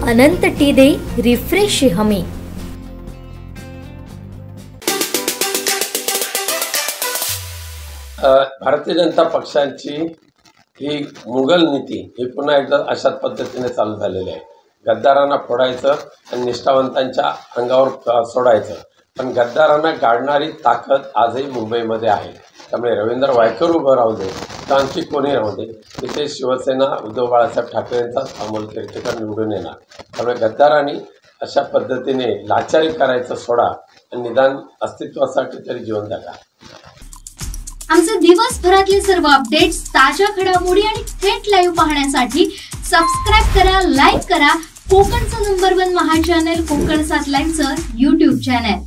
अनंत टीदे refresh हमी। भारतीय जनता पक्षाची ही मुघल नीती ही पुन्हा एकदा अशाच पद्धतीने चालू झालेली आहे। गद्दारांना फोडायचं आणि निष्ठावंतांच्या अंगावर सोडायचं, पण गद्दारांना गाडणारी ताकद आजही मुंबईमध्ये आहे। त्यामुळे रवींद्र वायकर उभं राहू दे तर आणखी कोणी राहू दे, इथे शिवसेना उद्धव बाळासाहेब ठाकरे यांचाच अमोल कीर्तीकर निवडून येणार। त्यामुळे गद्दारांनी अशा पद्धतीने लाचारी करायचं सोडा आणि निदान अस्तित्वासाठी तरी जीवन जगा। आमचे दिवसभरातले सर्व अपडेट्स, ताज्या घडामोडी आणि थेट लाईव्ह पाहण्यासाठी सबस्क्राइब करा, लाईक करा कोकणचं नंबर 1 महा चॅनल कोकण 7 लाईव्हचं YouTube चॅनल।